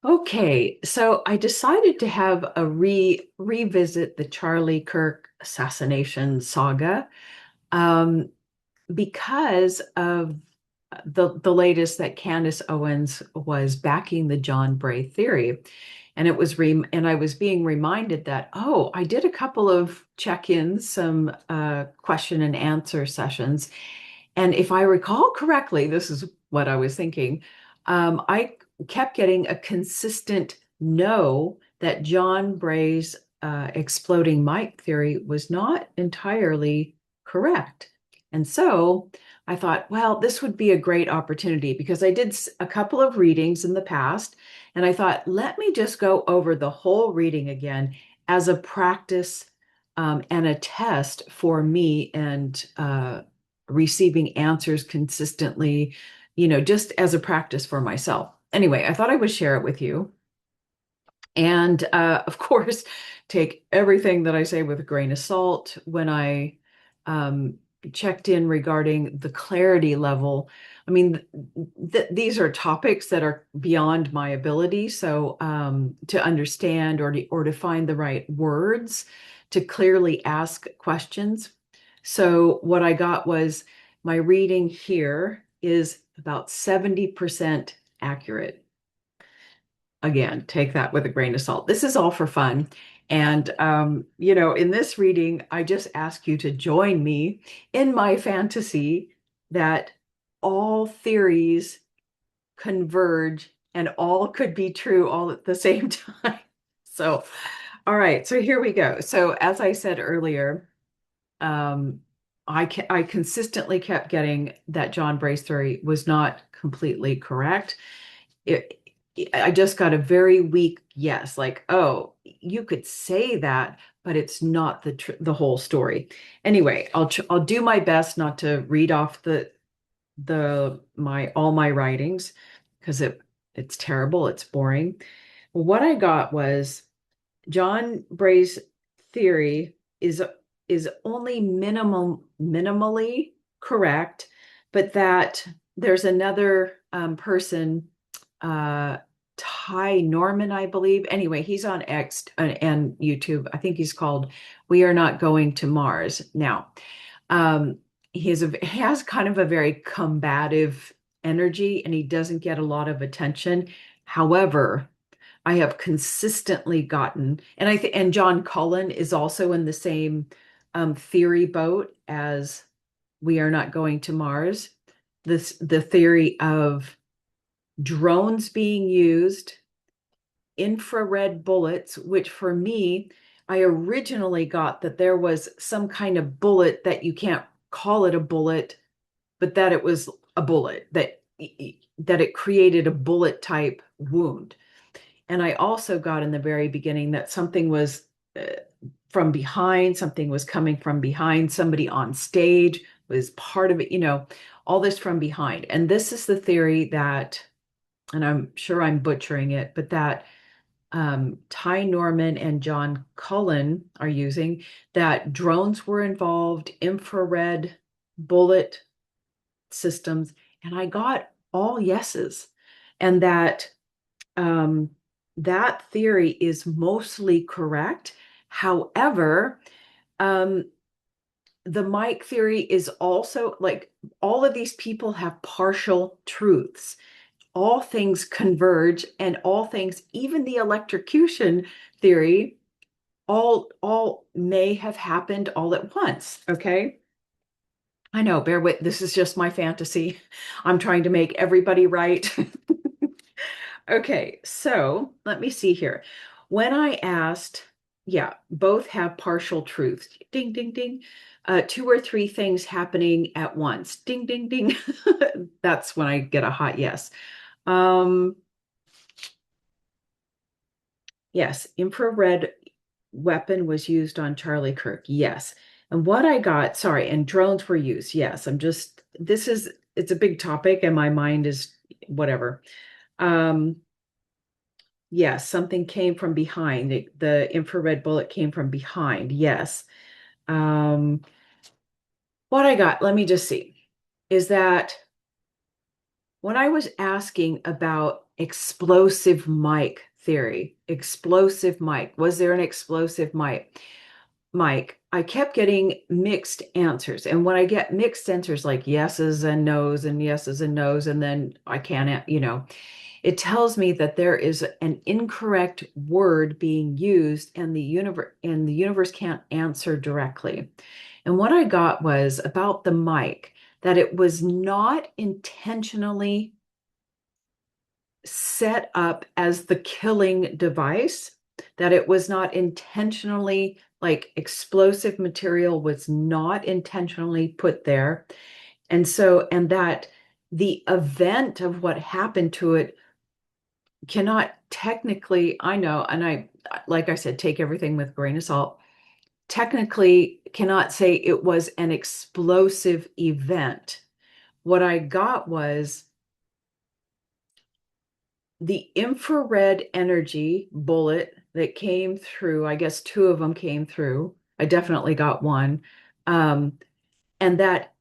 Okay, so I decided to have a revisit the Charlie Kirk assassination saga um, because of the latest that Candace Owens was backing the John Bray theory, and I was being reminded that I did a couple of check-ins, some question and answer sessions, and if I recall correctly, this is what I was thinking. I kept getting a consistent no that John Bray's exploding mic theory was not entirely correct. And so I thought, well, this would be a great opportunity because I did a couple of readings in the past, and I thought, let me just go over the whole reading again as a practice and a test for me and receiving answers consistently, just as a practice for myself. Anyway, I thought I would share it with you. And of course, take everything that I say with a grain of salt. When I um, checked in regarding the clarity level, I mean, these are topics that are beyond my ability. So to understand or to find the right words to clearly ask questions. So what I got was my reading here is about 70% accurate. Again, take that with a grain of salt. This is all for fun. And, in this reading, I just ask you to join me in my fantasy that all theories converge and all could be true all at the same time. So, all right, so here we go. So, as I said earlier, um, I consistently kept getting that John Bray's theory was not completely correct. it, I just got a very weak yes, like, oh, you could say that, but it's not the whole story. Anyway, I'll do my best not to read off the my all my writings because it's terrible, it's boring. What I got was John Bray's theory is only minimally correct, but that there's another person, uh, Ty Norman, I believe. Anyway, he's on X and YouTube. I think he's called "We Are Not Going to Mars." Now, um, he has kind of a very combative energy, and he doesn't get a lot of attention. However, I have consistently gotten, and I think, and John Cullen is also in the same theory boat as We Are Not Going to Mars. The theory of drones being used, infrared bullets, which for me, I originally got that there was some kind of bullet that you can't call it a bullet, but that it was a bullet, that it created a bullet type wound. And I also got in the very beginning that something was from behind, something was coming from behind, somebody on stage was part of it, all this from behind. And this is the theory that, and I'm sure I'm butchering it, but that Ty Norman and John Cullen are using, that drones were involved, infrared bullet systems, and I got all yeses. And that um, that theory is mostly correct. However, um, the Mike theory is also like all of these people have partial truths. All things converge, and all things, even the electrocution theory, all may have happened all at once. Okay. I know, bear with, this is just my fantasy. I'm trying to make everybody right. Okay, so let me see here. When I asked, yeah, both have partial truths. Ding, ding, ding. Two or three things happening at once. Ding, ding, ding. That's when I get a hot yes. Um, yes, infrared weapon was used on Charlie Kirk. Yes. And what I got, sorry, and drones were used. Yes, it's a big topic and my mind is whatever. Um, Yes, something came from behind. The infrared bullet came from behind. Yes. Um, what I got, let me just see, is that when I was asking about explosive mic theory. Explosive mic. Was there an explosive mic? Mike, I kept getting mixed answers. And when I get mixed answers like yeses and nos and yeses and nos, and then I can't, it tells me that there is an incorrect word being used and the universe can't answer directly. And what I got was about the mic, that it was not intentionally set up as the killing device, that it was not intentionally, like explosive material was not intentionally put there. And that the event of what happened to it cannot technically, I know, and like I said, take everything with a grain of salt, technically cannot say it was an explosive event. What I got was the infrared energy bullet that came through. I guess two of them came through. I definitely got one. Um, and that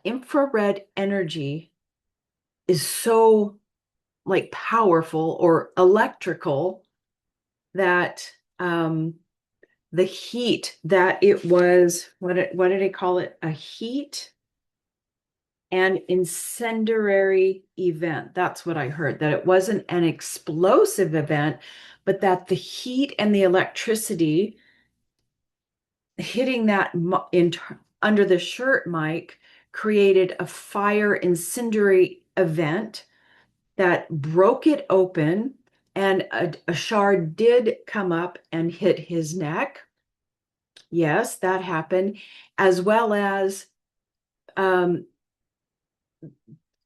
infrared energy is so like powerful or electrical that the heat that it was, what did he call it? A heat and incendiary event. That's what I heard, that it wasn't an explosive event, but that the heat and the electricity hitting that under the shirt mic created a fire incendiary event that broke it open, and a shard did come up and hit his neck. Yes, that happened, as well as um,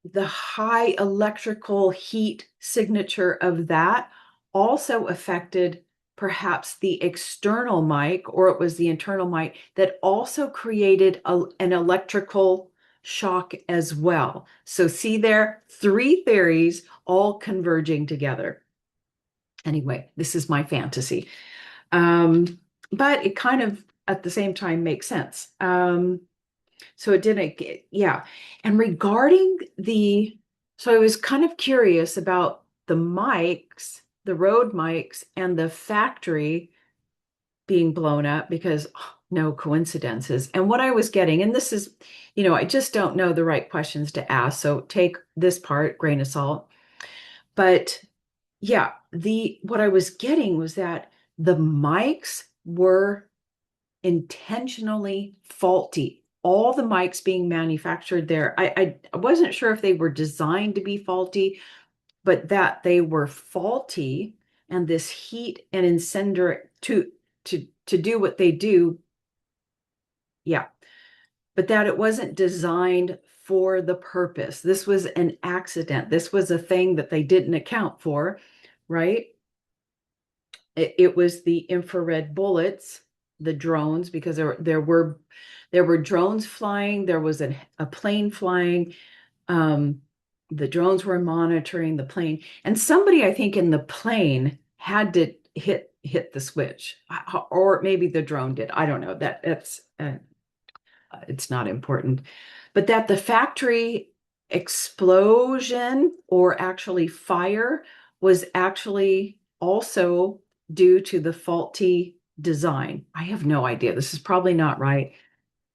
the high electrical heat signature of that also affected perhaps the external mic, or it was the internal mic that also created an electrical shock as well. So see there, three theories all converging together. Anyway, this is my fantasy. But it kind of at the same time makes sense. So it didn't get, yeah. And regarding so I was kind of curious about the mics, the road mics, and the factory being blown up because no coincidences. And what I was getting, and this is, I just don't know the right questions to ask. So take this part, grain of salt. But yeah, what I was getting was that the mics were intentionally faulty. All the mics being manufactured there, I wasn't sure if they were designed to be faulty, but that they were faulty, and this heat and incendiary to do what they do, yeah, but that it wasn't designed for the purpose. This was an accident. This was a thing that they didn't account for, right? It was the infrared bullets, the drones, because there were drones flying, there was a plane flying. The drones were monitoring the plane, and somebody, I think, in the plane had to hit the switch, or maybe the drone did. I don't know. That's it's not important, but that the factory explosion, or actually fire, was actually also due to the faulty design. I have no idea. This is probably not right.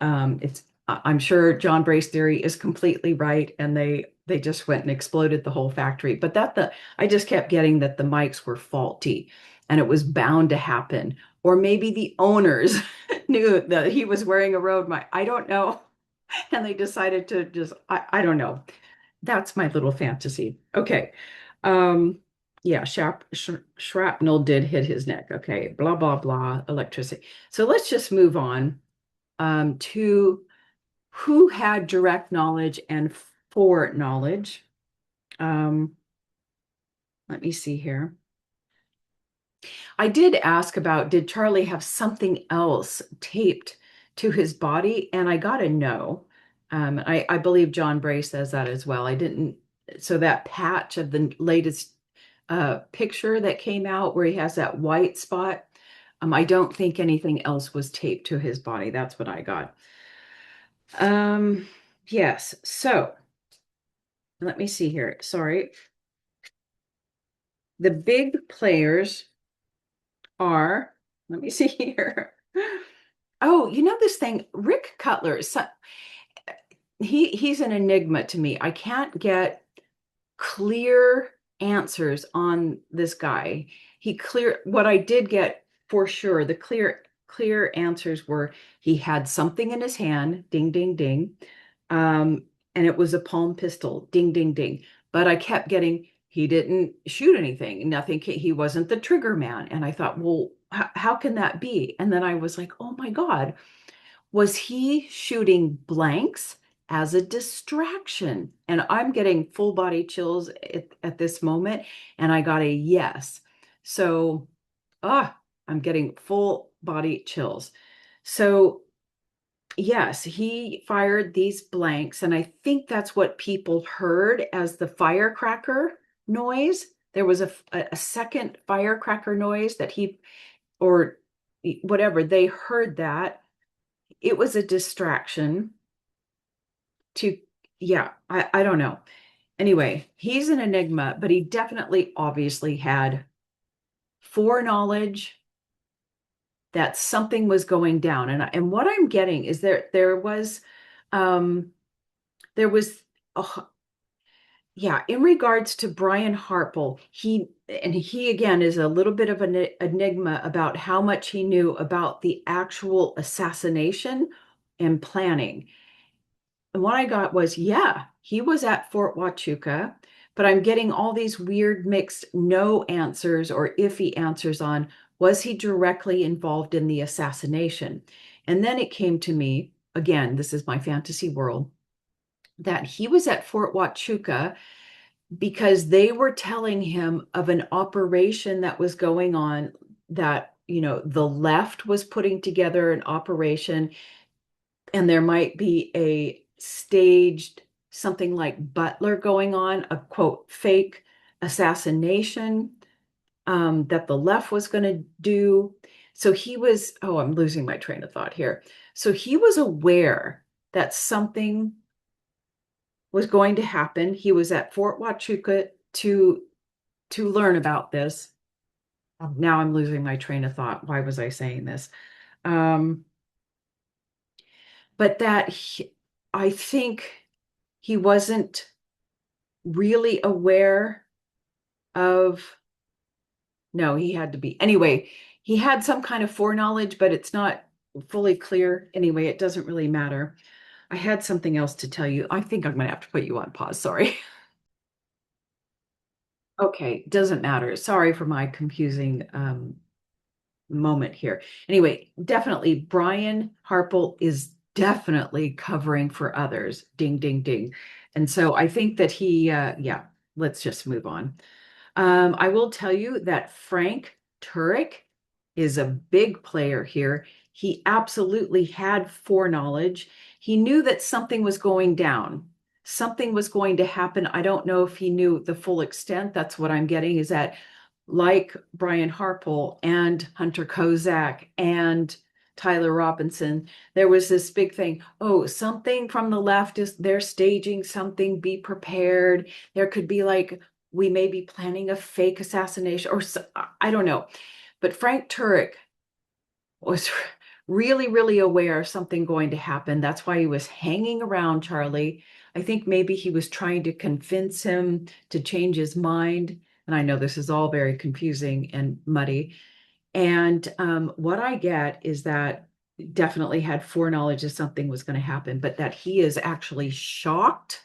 I'm sure John Bray's theory is completely right, and they just went and exploded the whole factory. But I just kept getting that the mics were faulty, and it was bound to happen. Or maybe the owners knew that he was wearing a road mic. I don't know. And they decided to I don't know. That's my little fantasy. Okay. Um, yeah, shrapnel did hit his neck. Okay, blah, blah, blah, electricity. So let's just move on to who had direct knowledge and foreknowledge. Let me see here. I did ask about, did Charlie have something else taped to his body? And I got a no. I believe John Bray says that as well. I didn't, so that patch of the latest picture that came out where he has that white spot, I don't think anything else was taped to his body. That's what I got. Yes, so let me see here. Sorry. The big players are, let me see here. Oh, you know this thing, Rick Cutler, so, he's an enigma to me. I can't get clear answers on this guy. What I did get for sure, the clear answers were he had something in his hand, ding, ding, ding. Um, and it was a palm pistol, ding, ding, ding. But I kept getting, he didn't shoot anything, nothing, he wasn't the trigger man. And I thought, well, how can that be? And then I was like, oh my God, was he shooting blanks as a distraction? And I'm getting full body chills at this moment. And I got a yes. So, I'm getting full body chills. So, yes, he fired these blanks. And I think that's what people heard as the firecracker noise. There was a second firecracker noise that or whatever, they heard that it was a distraction to, yeah, I don't know. Anyway, he's an enigma, but he definitely obviously had foreknowledge that something was going down. And what I'm getting is um there was oh, yeah, in regards to Brian Harple, he again is a little bit of an enigma about how much he knew about the actual assassination and planning. And what I got was, yeah, he was at Fort Huachuca, but I'm getting all these weird mixed no answers or iffy answers on was he directly involved in the assassination? And then it came to me, again, this is my fantasy world, that he was at Fort Huachuca because they were telling him of an operation that was going on that, the left was putting together an operation and there might be a staged something like Butler going on, a quote, fake assassination that the left was going to do. So I'm losing my train of thought here. So he was aware that something was going to happen. He was at Fort Huachuca to learn about this. Now I'm losing my train of thought. Why was I saying this? Um, but I think he wasn't really aware of, no, he had to be. Anyway, he had some kind of foreknowledge, but it's not fully clear. Anyway, it doesn't really matter. I had something else to tell you. I think I'm going to have to put you on pause. Sorry. Okay, doesn't matter. Sorry for my confusing moment here. Anyway, definitely Brian Harple is definitely covering for others. Ding, ding, ding. And so I think that yeah, let's just move on. I will tell you that Frank Turek is a big player here. He absolutely had foreknowledge. He knew that something was going down. Something was going to happen. I don't know if he knew the full extent. That's what I'm getting is that like Brian Harple and Hunter Kozak and Tyler Robinson, there was this big thing. Oh, something from the left is they're staging something, be prepared. There could be like, we may be planning a fake assassination or I don't know. But Frank Turek was really, really aware of something going to happen. That's why he was hanging around Charlie. I think maybe he was trying to convince him to change his mind. And I know this is all very confusing and muddy. And what I get is that definitely had foreknowledge that something was going to happen, but that he is actually shocked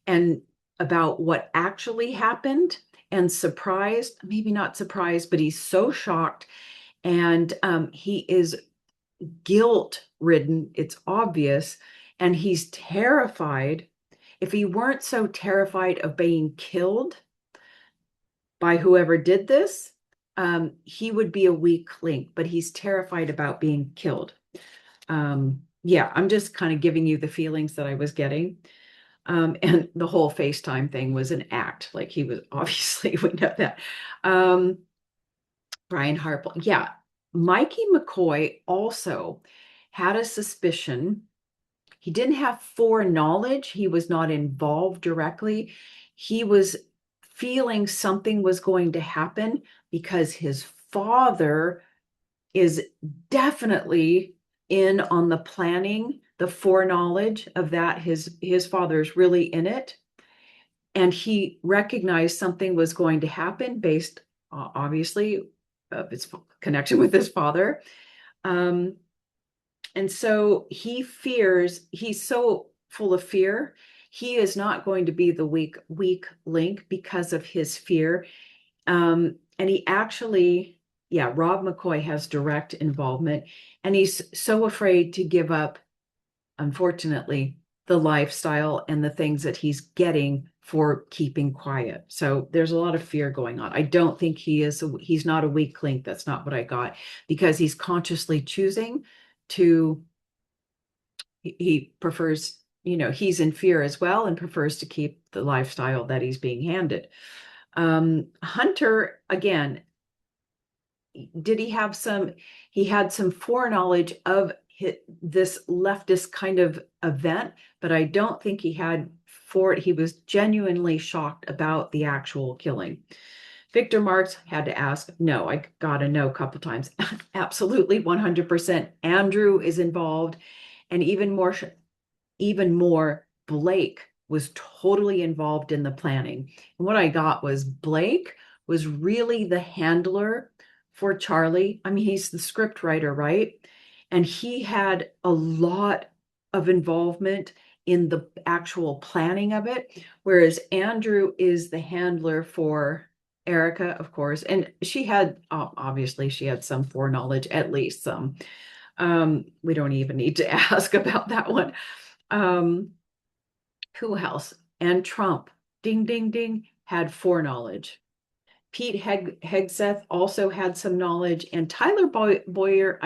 and about what actually happened and surprised, maybe not surprised, but he's so shocked and he is guilt ridden. It's obvious. And he's terrified. If he weren't so terrified of being killed by whoever did this, he would be a weak link, but he's terrified about being killed. Yeah, I'm just kind of giving you the feelings that I was getting. And the whole FaceTime thing was an act. Like he was obviously, we know that. Brian Harple. Yeah. Mikey McCoy also had a suspicion. He didn't have foreknowledge. He was not involved directly. He was feeling something was going to happen because his father is definitely in on the planning, the foreknowledge of that. His father is really in it. And he recognized something was going to happen based, obviously, of his connection with his father. Um, and so he fears, he's so full of fear. He is not going to be the weak link because of his fear. And he actually, yeah, Rob McCoy has direct involvement, and he's so afraid to give up, unfortunately, the lifestyle and the things that he's getting for keeping quiet. So there's a lot of fear going on. I don't think he's not a weak link. That's not what I got, because he's consciously choosing to, he prefers, he's in fear as well and prefers to keep the lifestyle that he's being handed. Hunter, again, did he have he had some foreknowledge of this leftist kind of event, but I don't think he was genuinely shocked about the actual killing. Victor Marx had to ask, no, I got a no a couple times. Absolutely, 100%. Andrew is involved, and even more, Blake was totally involved in the planning. And what I got was Blake was really the handler for Charlie. I mean, he's the script writer, right? And he had a lot of involvement in the actual planning of it, whereas Andrew is the handler for Erica, of course. And she had, obviously, she had some foreknowledge, at least some. We don't even need to ask about that one. Um, who else? And Trump, ding, ding, ding, had foreknowledge. Pete Hegseth also had some knowledge, and Tyler Boyer,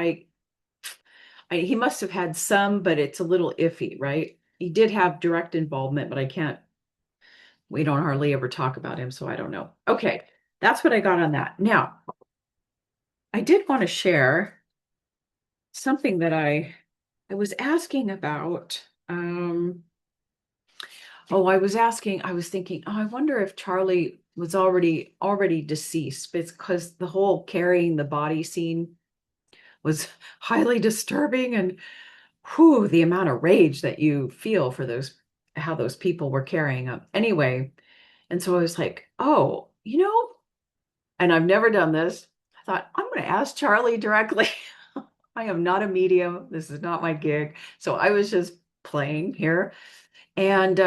he must have had some, but it's a little iffy, right? He did have direct involvement, but we don't hardly ever talk about him, so I don't know. Okay, that's what I got on that. Now, I did want to share something that I was asking about. I was thinking, I wonder if Charlie was already deceased. It's because the whole carrying the body scene was highly disturbing, and the amount of rage that you feel for how those people were carrying up. Anyway, and so I was like, oh, and I've never done this. I thought, I'm going to ask Charlie directly. I am not a medium. This is not my gig. So I was just playing here. And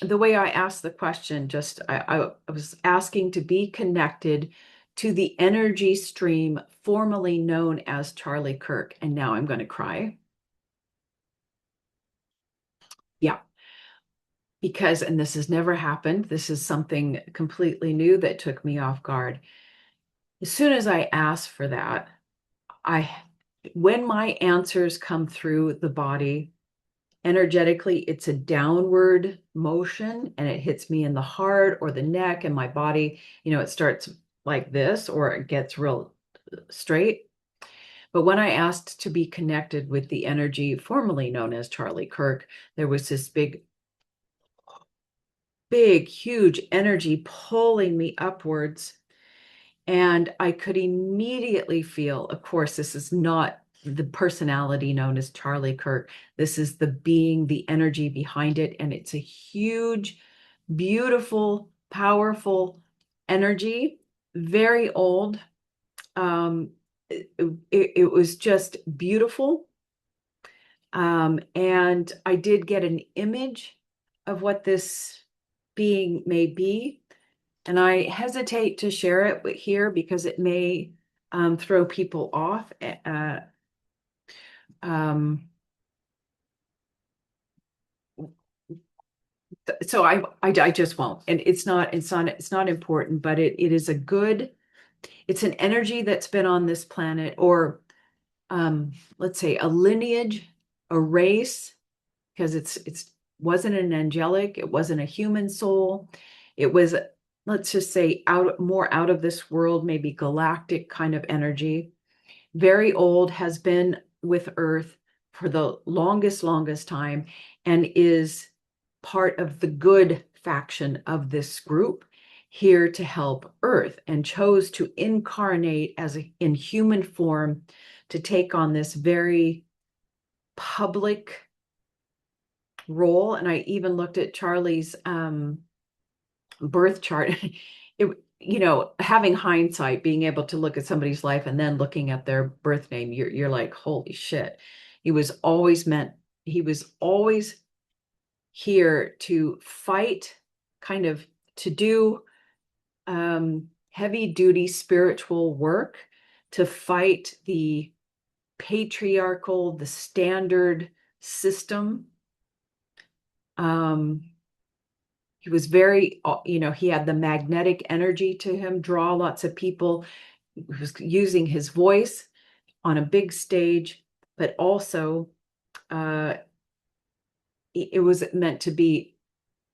the way I asked the question, I was asking to be connected to the energy stream formerly known as Charlie Kirk. And now I'm going to cry. Yeah, because, and this has never happened. This is something completely new that took me off guard. As soon as I asked for that, when my answers come through the body, energetically, it's a downward motion and it hits me in the heart or the neck, and my body, it starts like this or it gets real straight. But when I asked to be connected with the energy formerly known as Charlie Kirk, there was this huge energy pulling me upwards. And I could immediately feel, of course, this is not the personality known as Charlie Kirk. This is the being, the energy behind it. And it's a huge, beautiful, powerful energy, very old. It was just beautiful. And I did get an image of what this being may be. And I hesitate to share it here because it may throw people off. So I just won't. And it's not important, but it is it's an energy that's been on this planet, or let's say a lineage, a race, because it's wasn't an angelic, it wasn't a human soul. It was, let's just say, more out of this world, maybe galactic kind of energy. Very old, has been with Earth for the longest time, and is part of the good faction of this group. here to help Earth and chose to incarnate in human form to take on this very public role. And I even looked at Charlie's birth chart. Having hindsight, being able to look at somebody's life and then looking at their birth name, you're like, holy shit. He was always here to fight, kind of to do heavy duty spiritual work, to fight the patriarchal, the standard system. He was very, he had the magnetic energy to him, draw lots of people. He was using his voice on a big stage, but also it was meant to be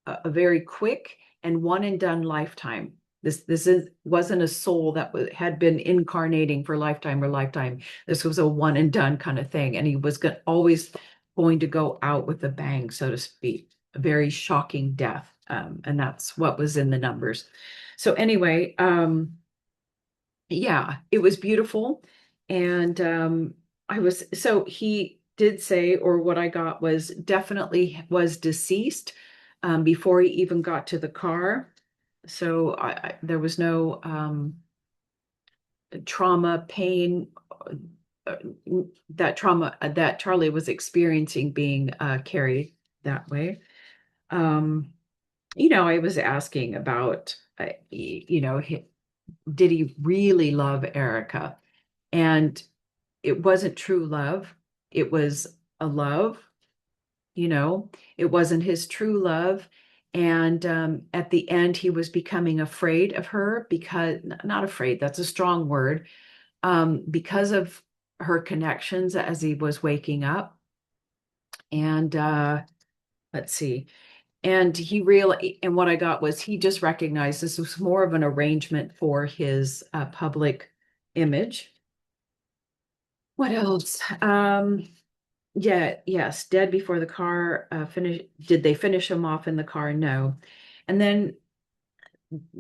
a very quick and one and done lifetime. Wasn't a soul that had been incarnating for lifetime or lifetime. This was a one and done kind of thing, and he was always going to go out with a bang, so to speak. A very shocking death, and that's what was in the numbers. So anyway, yeah, it was beautiful, and he did say, or what I got was definitely was deceased before he even got to the car. So there was no trauma, pain, uh, trauma that Charlie was experiencing being carried that way. I was asking about, did he really love Erica? And it wasn't true love. It was a love, it wasn't his true love. And at the end, he was becoming afraid of her because, not afraid, that's a strong word, because of her connections as he was waking up. And let's see. And and what I got was he just recognized this was more of an arrangement for his public image. What else? Yeah, yes, dead before the car finished. Did they finish him off in the car? No. And then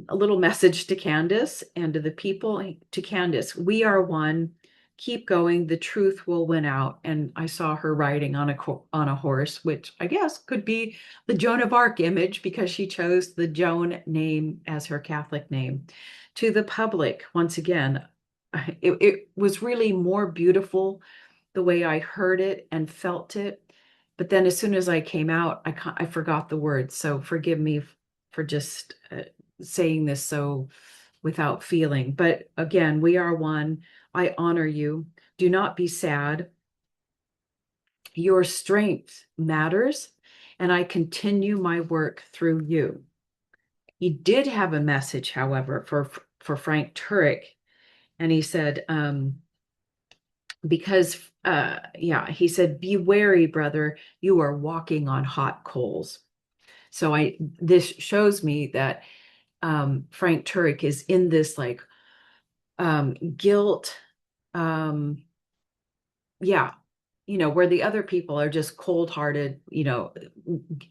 a little message to Candace and to the people, to Candace, we are one. Keep going. The truth will win out. And I saw her riding on a horse, which I guess could be the Joan of Arc image because she chose the Joan name as her Catholic name. To the public, once again, it was really more beautiful the way I heard it and felt it. But then as soon as I came out, I forgot the words. So forgive me for just saying this so without feeling. But again, we are one. I honor you. Do not be sad. Your strength matters, and I continue my work through you. He did have a message, however, for Frank Turek, and he said, because he said, be wary, brother, you are walking on hot coals. So this shows me that Frank Turek is in this like guilt, yeah, where the other people are just cold-hearted,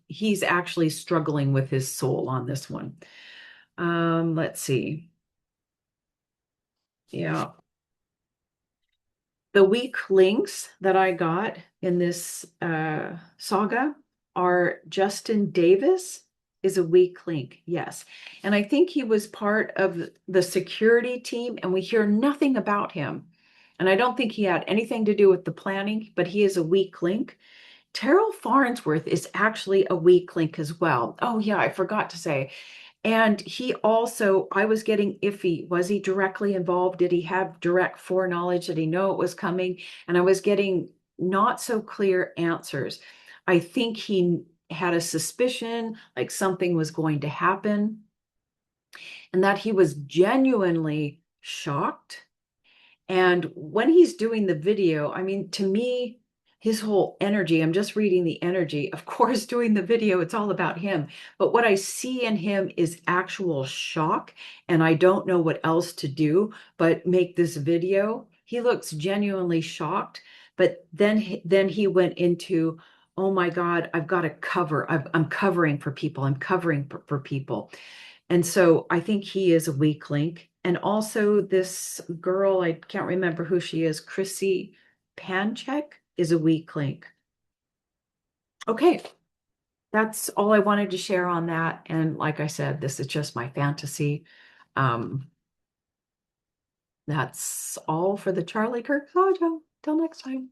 he's actually struggling with his soul on this one. Let's see. Yeah. The weak links that I got in this saga are Justin Davis is a weak link, yes. And I think he was part of the security team, and we hear nothing about him. And I don't think he had anything to do with the planning, but he is a weak link. Terrell Farnsworth is actually a weak link as well. Oh, yeah, I forgot to say. And he also, I was getting iffy. Was he directly involved? Did he have direct foreknowledge? Did he know it was coming? And I was getting not so clear answers. I think he had a suspicion like something was going to happen and that he was genuinely shocked. And when he's doing the video, I mean, to me, his whole energy, I'm just reading the energy. Of course, doing the video, it's all about him. But what I see in him is actual shock. And I don't know what else to do but make this video. He looks genuinely shocked. But then he went into, oh my God, I've got to cover. I'm covering for people. I'm covering for people. And so I think he is a weak link. And also this girl, I can't remember who she is, Chrissy Panchek is a weak link. Okay, that's all I wanted to share on that. And like I said, this is just my fantasy. Um, that's all for the Charlie Kirk Saga. Till next time.